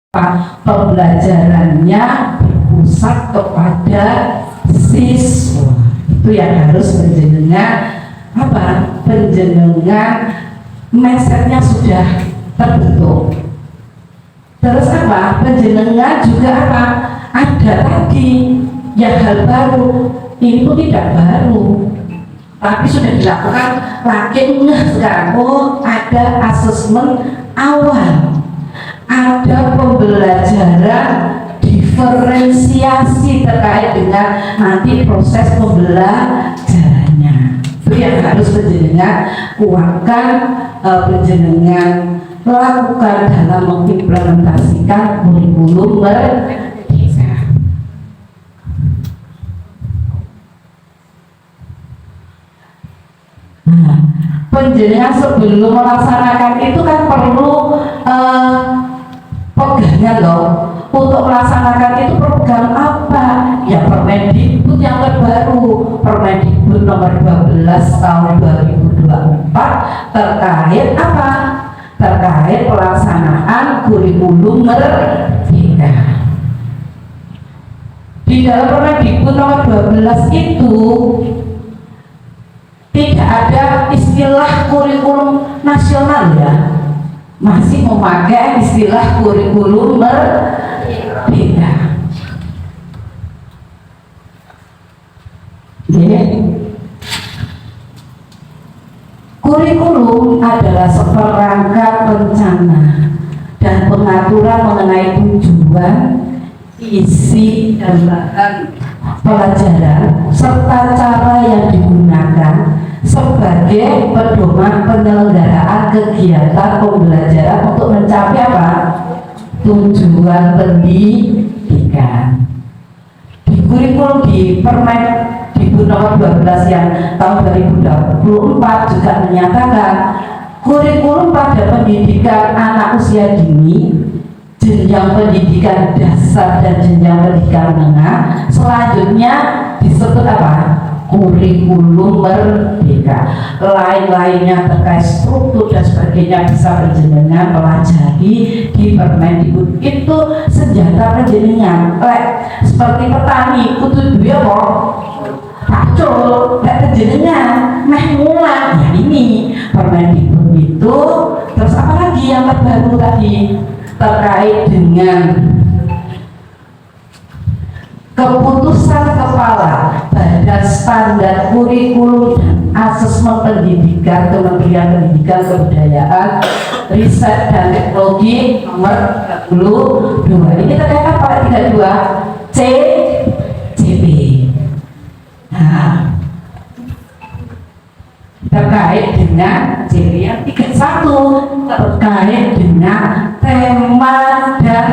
pembelajarannya berpusat kepada siswa. Itu yang harus penjenengan mindsetnya sudah terbentuk. Terus penjenengan juga ada tadi yang hal baru. Ini pun tidak baru, tapi sudah dilakukan lagi sekarang. Ada asesmen awal, ada pembelajaran diferensiasi terkait dengan nanti proses pembelajarannya. Itu yang harus penjenengan kuatkan, penjenengan lakukan dalam mengimplementasikan kurikulum merdeka. Penjenengan sebelum melaksanakan itu kan perlu pegangan loh. Untuk melaksanakan itu program apa? Ya Permendikbud yang terbaru, Permendikbud nomor 12 tahun 2024 terkait apa? Terkait pelaksanaan kurikulum merdeka. Di dalam Permendikbud nomor 12 itu tidak ada istilah kurikulum nasional ya, masih memakai istilah kurikulum merdeka. Kurikulum adalah seperangkat rencana dan pengaturan mengenai tujuan, isi, dan bahan pelajaran serta cara yang digunakan sebagai pedoman penyelenggaraan kegiatan pembelajaran untuk mencapai tujuan pendidikan. Di kurikulum di Permendikbud nomor 12 yang tahun 2024 juga menyatakan kurikulum pada pendidikan anak usia dini, jenjang pendidikan dasar dan jenjang pendidikan menengah selanjutnya disebut kurikulum merdeka. Lain-lainnya terkait struktur dan sebagainya bisa penjenengan pelajari di Permendikbud. Itu senjata penjenengan. Seperti petani kudu duwe pacul, penjenengan mulai ya ini Permendikbud itu. Terus apa lagi yang terbaru tadi terkait dengan keputusan Kepala Badan Standar Kurikulum dan Asesmen Pendidikan Kementerian Pendidikan Kebudayaan Riset dan Teknologi nomor 32. Ini terkait apa? 32 CCP. Nah, terkait dengan CP yang 31 terkait dengan tema dan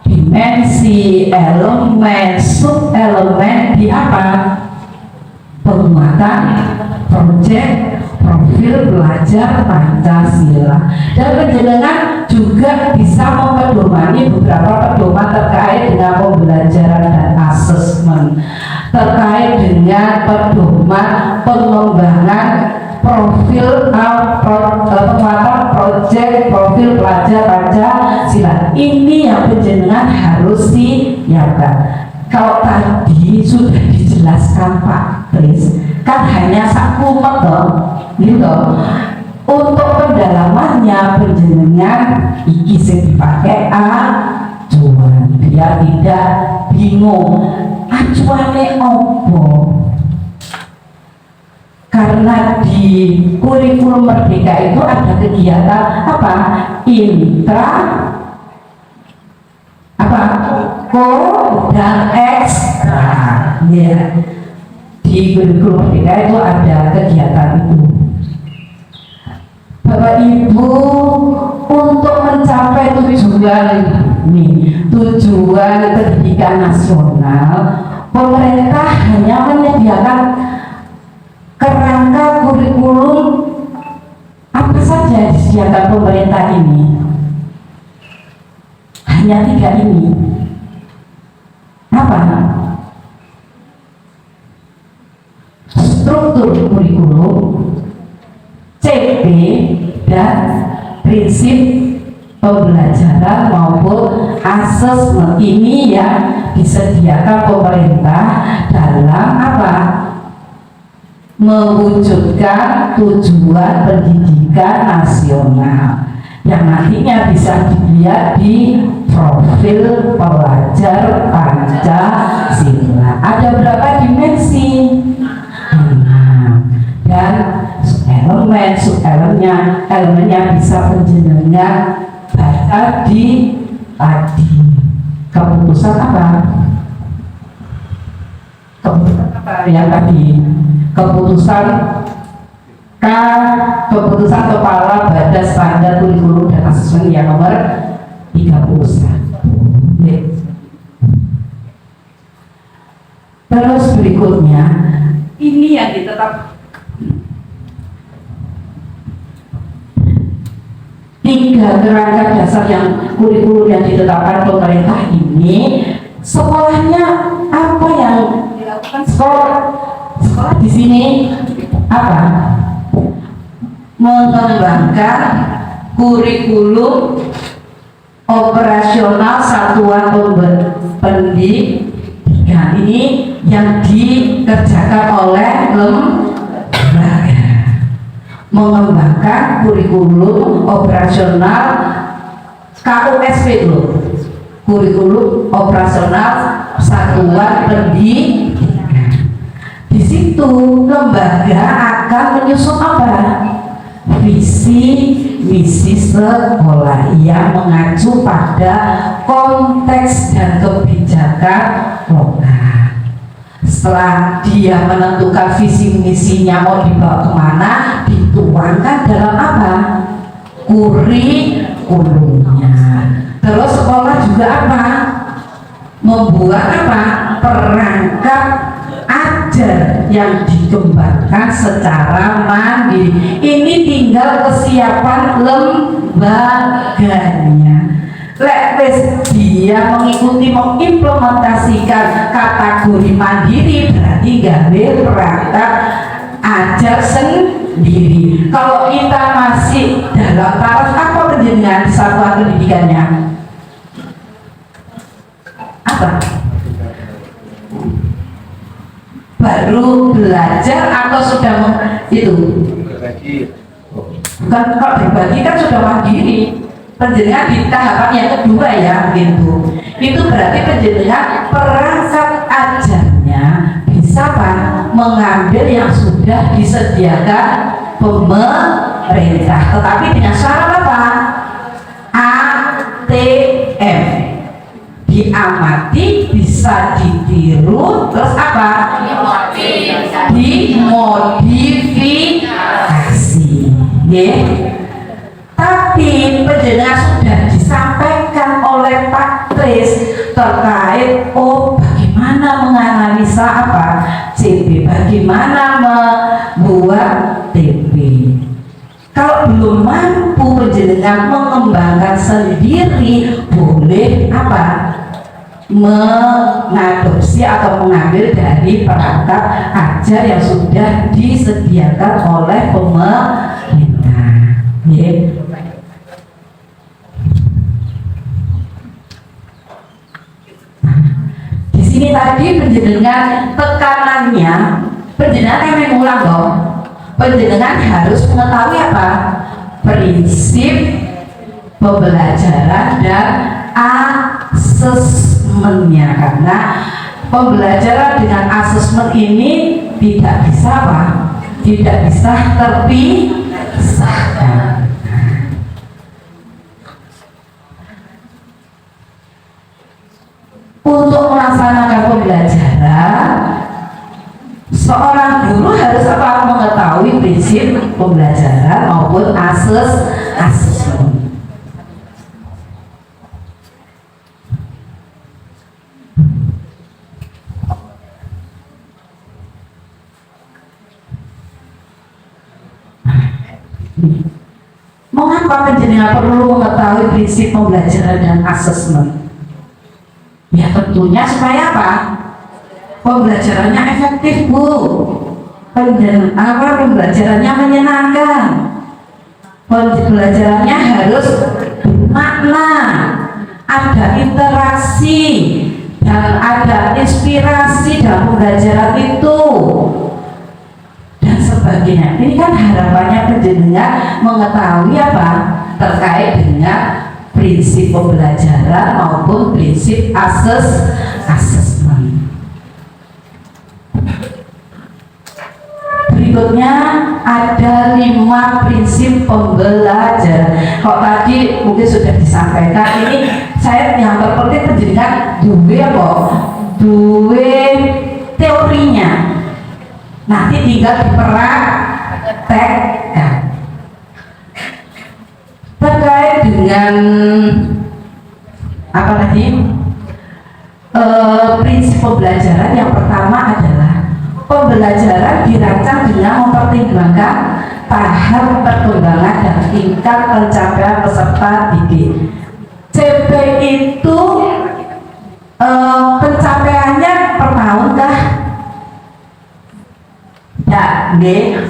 dimensi, elemen, sub-elemen di penguatan proyek profil belajar Pancasila. Dan penjenengan juga bisa mempedomani beberapa pedoman terkait dengan pembelajaran dan asesmen, terkait dengan pedoman pengembangan profil penguatan proyek profil pelajar Pancasila. Ini yang penjenengan harus siapkan. Kalau tadi sudah dijelaskan Pak Kris, kan hanya sakumet gitu. Untuk pendalamannya penjenengan iki sing dipakai acuan biar tidak bingung. Acuannya opo? Karena di kurikulum merdeka itu ada kegiatan intra dan ekstra ya. Di kurikulum merdeka itu ada kegiatan itu. Bapak Ibu, untuk mencapai tujuan pendidikan nasional, pemerintah hanya menyediakan kerangka kurikulum. Apa saja disediakan pemerintah ini? Hanya 3 ini. Struktur kurikulum, CP, dan prinsip pembelajaran maupun asesmen ini yang disediakan pemerintah dalam apa? Mewujudkan tujuan pendidikan nasional yang nantinya bisa dilihat di profil pelajar Pancasila. Ada berapa dimensi? 5. Dan elemennya bisa penjenengan baca di tadi keputusan apa? Keputusan apa yang tadi? Keputusan Kepala Badan Standar Kurikulum dan Asesmen yang nomor 31. Terus berikutnya, ini yang ditetap 3 kerangka dasar yang kurikulum yang ditetapkan pemerintah ini. Sekolahnya apa yang dilakukan sekolah di sini apa? Mengembangkan kurikulum operasional satuan pendidikan ini yang dikerjakan oleh lembaga. Mengembangkan kurikulum operasional KUSP itu, kurikulum operasional satuan pendidikan. Di situ lembaga akan menyusun apa? Visi misi sekolah yang mengacu pada konteks dan kebijakan lokal. Setelah dia menentukan visi misinya mau dibawa kemana, dituangkan dalam apa? Kurikulumnya. Terus sekolah juga apa? Membuat apa? Perangkat ajar yang dikembangkan secara mandiri. Ini tinggal kesiapan lembaganya. Dia mengikuti mengimplementasikan kategori mandiri, berarti gawe perangkat ajar sendiri. Kalau kita masih dalam taraf apa penjenengan satuan pendidikannya? Apa? Baru belajar atau sudah itu? Bukan, kalau berbagi kan sudah mandiri. Penjenengan di tahapan yang kedua ya gitu. Itu berarti penjenengan perangkat ajarnya bisa Pak mengambil yang sudah disediakan pemerintah, tetapi dengan syarat apa? ATM, diamati, bisa ditiru, terus apa? Dimodifikasi, ya. Tapi penjelasan sudah disampaikan oleh Pak Tris terkait bagaimana menganalisa apa CP, bagaimana membuat TP. Kalau belum mampu penjelasan mengembangkan sendiri, boleh apa? Mengadopsi atau mengambil dari perangkat ajar yang sudah disediakan oleh pemerintah. Yeah. Di sini tadi penjenengan tekanannya, penjenengan yang mengulang dong. Penjenengan harus mengetahui apa? Prinsip pembelajaran dan asesmennya, karena pembelajaran dengan asesmen ini tidak bisa apa? Tidak bisa terpisahkan. Untuk melaksanakan pembelajaran, seorang guru harus apa? Mengetahui prinsip pembelajaran maupun asesmen. Mengapa penjenengan perlu mengetahui prinsip pembelajaran dan asesmen? Ya tentunya supaya apa? Pembelajarannya efektif, Bu. Pembelajarannya menyenangkan. Pembelajarannya harus bermakna, ada interaksi, dan ada inspirasi dalam pembelajaran itu dan sebagainya. Ini kan harapannya penjenengan mengetahui apa terkait dengan prinsip pembelajaran maupun prinsip asesmen. Berikutnya ada 5 prinsip pembelajaran. Kalau tadi mungkin sudah disampaikan, ini saya yang terpenting penjenengan dua teorinya. Nanti tinggal dipraktekkan. Terkait dengan apa tadi? Prinsip pembelajaran yang pertama adalah pembelajaran dirancang dengan mempertimbangkan tahap perkembangan dan tingkat pencapaian peserta didik. CP itu pencapaiannya per tahun kah? Ya,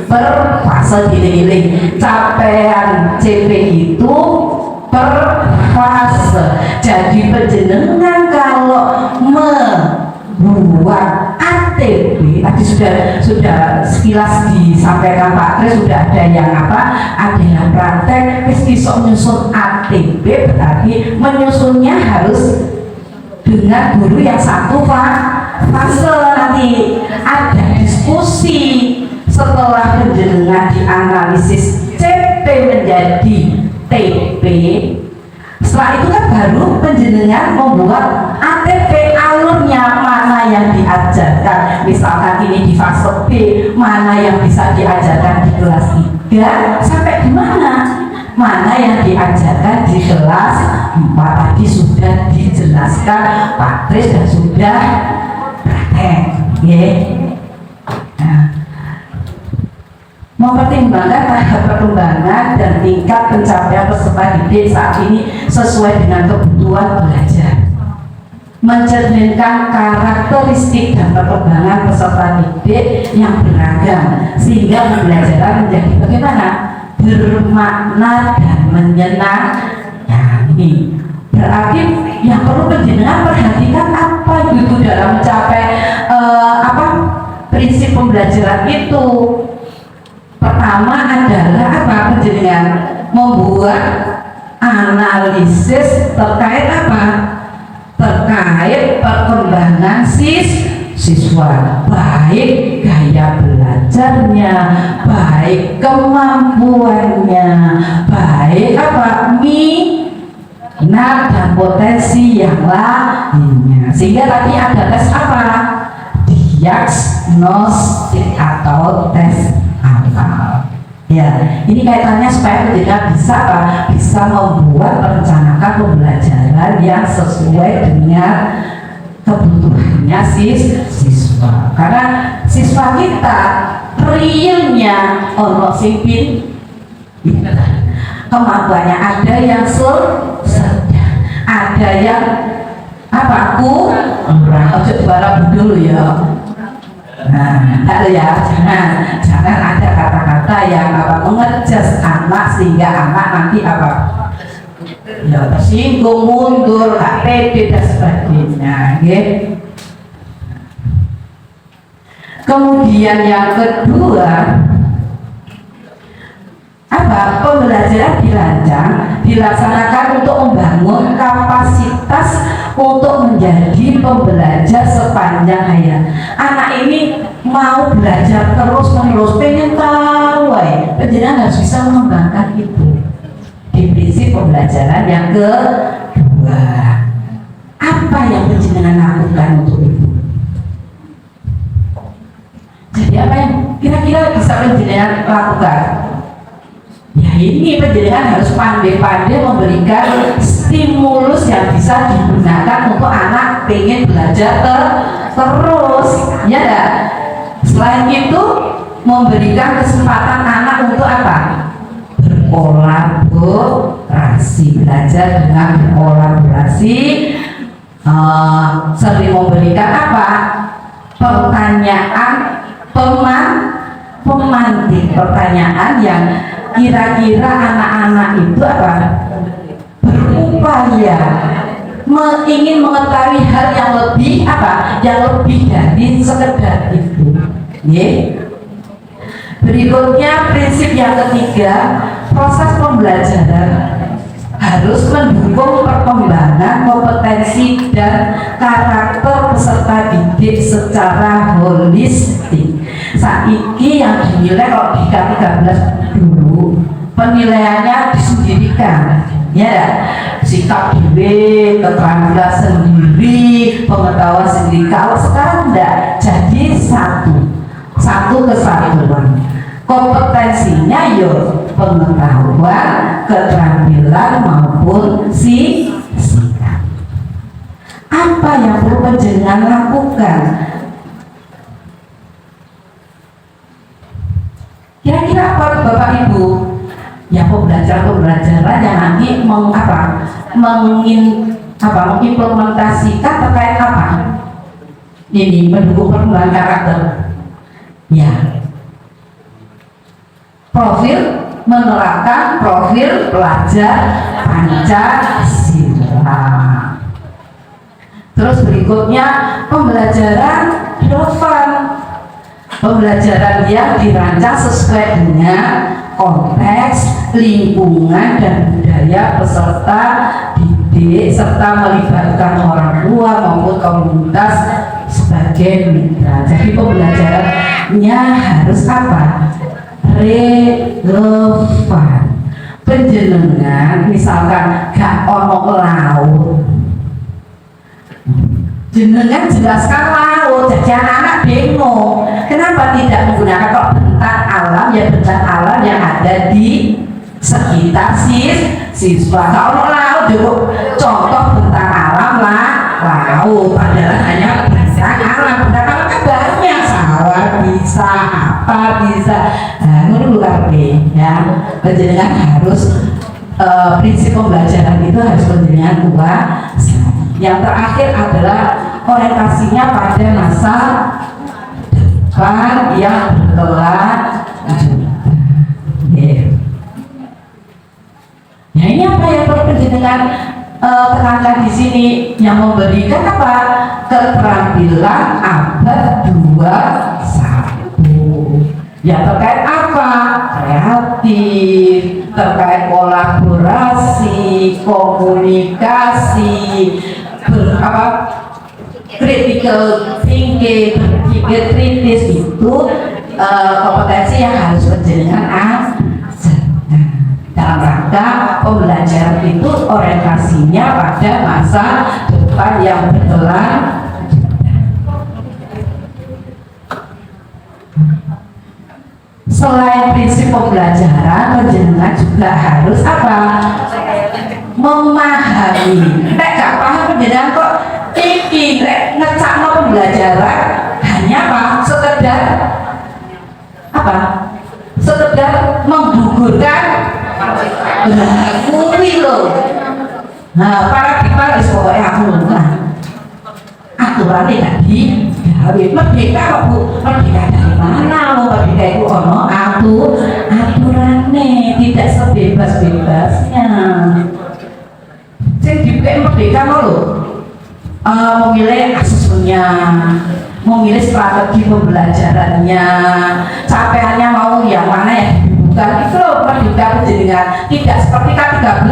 per fase giling-giling. Capaian CP itu per fase. Jadi penjenengan kalau membuat ATB tadi sudah sekilas disampaikan Pak Kris, sudah ada yang ada yang praktek. Besok menyusun ATB berarti menyusunnya harus dengan guru yang satu fase. Nanti ada diskusi setelah penjenengan dianalisis CP menjadi TP. Setelah itu kan baru penjenengan membuat ATP, alurnya mana yang diajarkan, misalkan ini di fase B, mana yang bisa diajarkan di kelas 3 sampai di mana yang diajarkan di kelas 4. Tadi sudah dijelaskan Pak Tris dan sudah praktek, mempertimbangkan tahap perkembangan dan tingkat pencapaian peserta didik saat ini sesuai dengan kebutuhan belajar, mencerminkan karakteristik dan perkembangan peserta didik yang beragam sehingga pembelajaran menjadi bagaimana? Bermakna dan menyenangkan. Ini berarti yang perlu penjenengan perhatikan apa itu dalam mencapai prinsip pembelajaran itu. Pertama adalah penjenengan membuat analisis terkait terkait perkembangan siswa, baik gaya belajarnya, baik kemampuannya, baik minat dan potensi yang lainnya. Sehingga tadi ada tes diagnostik atau tes ya. Ini kaitannya supaya pendidikan bisa membuat merencanakan pembelajaran yang sesuai dengan kebutuhannya siswa. Karena siswa kita realnya ono sing kemampuannya ada yang sedang, ada yang kurang. Ojo barang dulu ya. Nah, jangan ada kata-kata yang mengejas anak sehingga anak nanti tersinggung, mundur, gak pede dan sebagainya. Kemudian yang kedua, pembelajaran dilaksanakan untuk membangun kapasitas untuk menjadi pembelajar sepanjang hayat. Anak ini mau belajar terus-menerus, pengen tahu, penjenengan harus bisa mengembangkan itu di prinsip pembelajaran yang kedua. Apa yang penjenengan lakukan untuk itu? Jadi apa yang kira-kira bisa penjenengan lakukan? Ya ini penjenengan harus pandai-pandai memberikan stimulus yang bisa digunakan untuk anak pengen belajar terus, ya enggak? Selain itu memberikan kesempatan anak untuk berkolaborasi, belajar dengan berkolaborasi, sering memberikan pertanyaan pemantik, pertanyaan yang kira-kira anak-anak itu berupaya ingin mengetahui hal yang lebih apa? Yang lebih dari sekedar itu. Berikutnya prinsip yang ketiga, proses pembelajaran harus mendukung perkembangan kompetensi dan karakter peserta didik secara holistik. Saiki yang dinilai kalau di K13 dulu penilaiannya disendirikan, ya, sikap diri, keterampilan sendiri, pengetahuan sendiri. Kalau sekarang enggak, jadi satu kesatuan. Kompetensinya yo pengetahuan, keterampilan maupun sikap. Apa yang perlu panjenengan lakukan? Kira-kira apa Bapak Ibu? Ya pembelajaran yang nanti mengimplementasikan terkait apa? Ini mendukung perkembangan karakter. Ya. Menerapkan profil pelajar Pancasila. Terus berikutnya pembelajaran relevan, pembelajaran yang dirancang sesuai dengan konteks, lingkungan dan budaya peserta didik serta melibatkan orang tua maupun komunitas sebagai mitra. Jadi pembelajarannya harus apa? Relevan. Penjenengan misalkan gak ono laut, jenengan jelaskan laut, jadi anak-anak bingung kenapa tidak menggunakan kok bentang alam, ya bentang alam yang ada di sekitar siswa. Kalau laut juga contoh bentang alam laut, padahal hanya bentang alam. Bentang alam kan banyak, sawah bisa, apa bisa. Nah, menurut ya, penjenengan harus prinsip pembelajaran itu harus penjenengan kuasai. Yang terakhir adalah orientasinya pada masa depan yang berkelanjutan. Ya, ini apa yang perlu penjenengan tekankan di sini, yang memberikan apa? Keterampilan abad 21. Ya terkait apa? Kreatif, terkait kolaborasi, komunikasi, critical thinking, berpikir kritis, itu kompetensi yang harus penjenengan ajarkan. Dalam rangka pembelajaran itu orientasinya pada masa depan yang berkelanjutan. Selain prinsip pembelajaran, penjenengan juga harus apa? Memahami. Nek gak paham penjenengan kok iki ngecakno pembelajaran hanya apa? Sekedar menggugurkan kuwi loh. Nah, paradigma wis pokoke aku aturannya gak digawe. Merdeka kok Bu? Merdeka dari mana? Merdeka itu ono aturannya, tidak sebebas-bebasnya. Sing dibuka merdeka lho, memilih asesmennya, memilih strategi pembelajarannya, capaiannya mau yang mana yang dibuka. Itu loh merdeka penjenengan. Tidak seperti K13.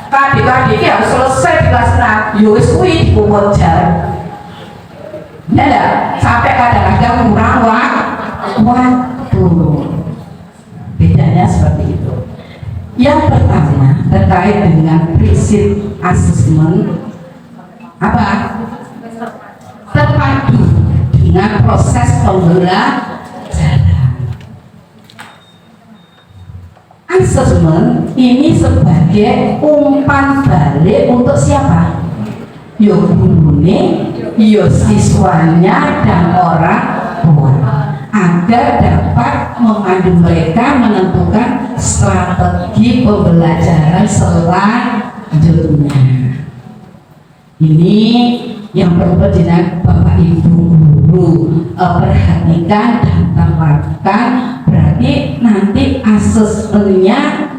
K13 harus selesai di kelas 6. Yo wis kuwi dipungut jam. Ya enggak? Sampai kadang-kadang kurang waktu. Bedanya seperti itu. Yang pertama terkait dengan prinsip asesmen apa? Terpadu dengan proses pembelajaran. Asesmen ini sebagai umpan balik untuk siapa? Yo gurune, yo siswanya dan orang tua, agar dapat memandu mereka menentukan strategi pembelajaran selanjutnya. Ini yang perlu Bapak Ibu guru perhatikan dan terapkan. Berarti nanti asesmennya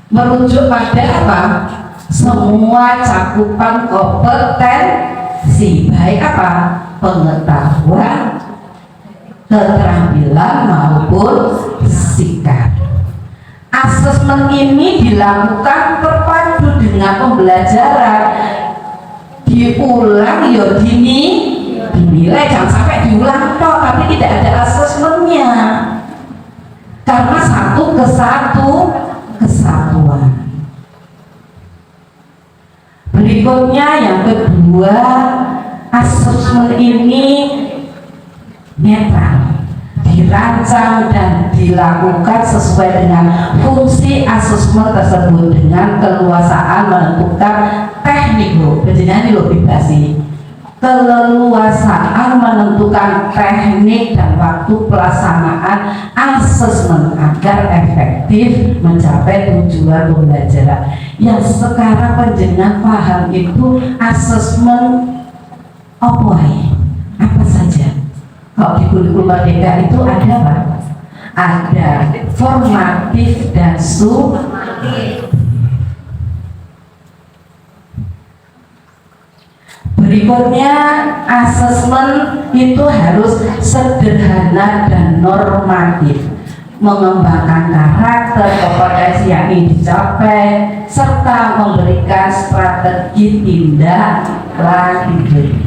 merujuk pada apa? semua cakupan kompetensi, baik apa? Pengetahuan, keterampilan maupun sikap. Asesmen ini dilakukan terpadu dengan pembelajaran, diulang ya dinilai, jangan sampai diulang toh tapi tidak ada asesmennya, karena satu kesatuan. Berikutnya yang kedua, asesmen ini netral, dirancang dan dilakukan sesuai dengan fungsi asesmen tersebut dengan keleluasaan menentukan teknik keleluasaan menentukan teknik dan waktu pelaksanaan asesmen agar efektif mencapai tujuan pembelajaran. Yang sekarang panjenengan paham itu asesmen apa saja? Kalau di kurikulum Merdeka itu ada apa? Ada formatif dan sumatif. Berikutnya, asesmen itu harus sederhana dan normatif, mengembangkan karakter, kompetensi yang ingin dicapai, serta memberikan strategi tindak lanjut.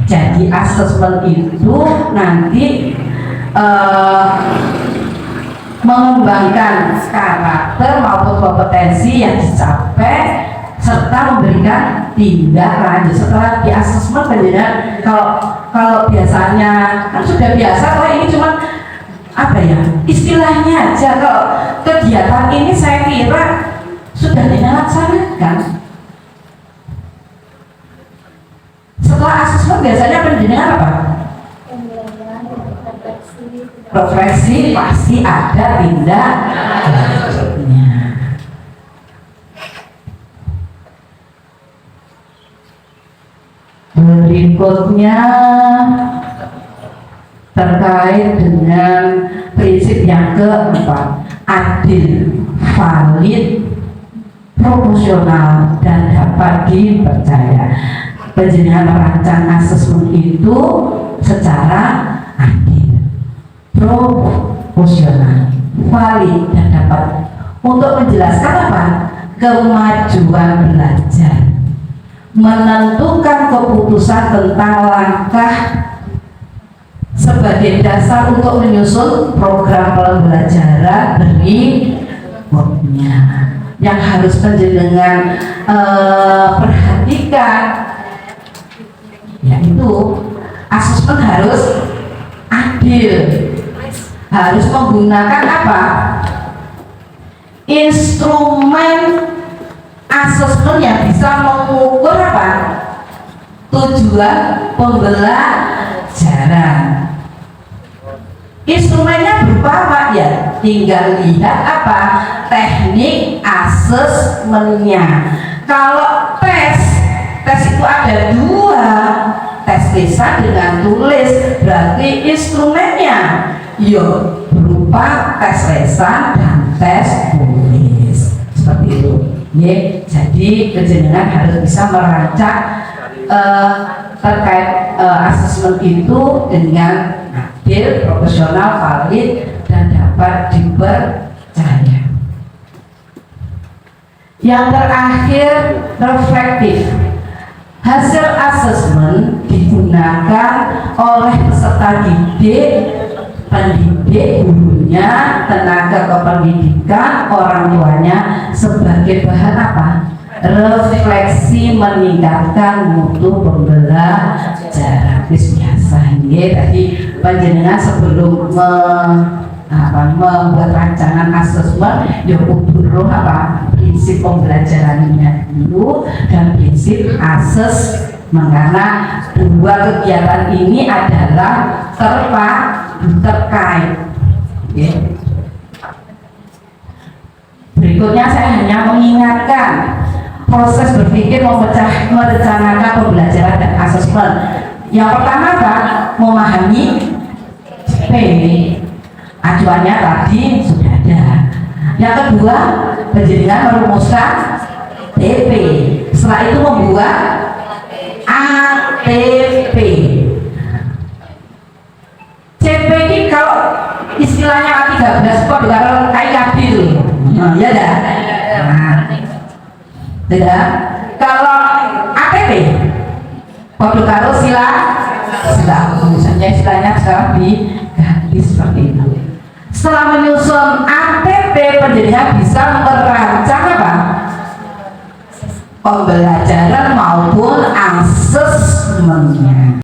Jadi asesmen itu nanti mengembangkan karakter maupun kompetensi yang dicapai serta memberikan tindak lanjut. Setelah di asesmen penjelasan, kalau biasanya kan sudah biasa, kalau ini cuma istilahnya aja. Kalau kegiatan ini saya kira sudah dilaksanakan. Setelah asesmen biasanya penjenengan apa? Refleksi, pasti ada tindak lanjutnya. Berikutnya terkait dengan prinsip yang keempat, adil, valid, proporsional, dan dapat dipercaya. Penjenengan merancang asesmen itu secara adil, proporsional, valid, dan dapat untuk menjelaskan apa? Kemajuan belajar, menentukan keputusan tentang langkah sebagai dasar untuk menyusun program pembelajaran berikutnya. Yang harus penjenengan perhatikan yaitu asesmen harus adil, harus menggunakan apa? Instrumen asesmen yang bisa mengukur apa? Tujuan pembelajaran. Instrumennya berupa apa ya? Tinggal lihat apa? Teknik asesmennya. Kalau tes itu ada dua, tes lisan dengan tulis, berarti instrumennya berupa tes lisan dan tes tulis, seperti itu. Jadi penjenengan harus bisa merancang terkait asesmen itu dengan adil, profesional, valid, dan dapat dipercaya. Yang terakhir, reflektif. Hasil asesmen digunakan oleh peserta didik, pendidik, gurunya, tenaga kependidikan, orang tuanya sebagai bahan apa? Refleksi meningkatkan mutu pembelajaran. Biasa tadi panjenengan sebelum membuat rancangan asesmen kudu prinsip pembelajarannya dulu dan prinsip asesmen, karena dua kegiatan ini adalah terkait. Berikutnya saya hanya mengingatkan proses berpikir merencanakan pembelajaran dan asesmen. Yang pertama memahami P, acuannya tadi sudah ada. Yang kedua, penjenengan merumuskan P. DP. Setelah itu membuat ATP. CP ini kalau istilahnya A13 kok dengan KIKB itu, ya dah. Tidak. Kalau ATP kode karo sila, misalnya istilahnya sekarang diganti seperti itu. Setelah menyusun ATP, penjadinya bisa merancang apa? Pembelajaran maupun asesmen.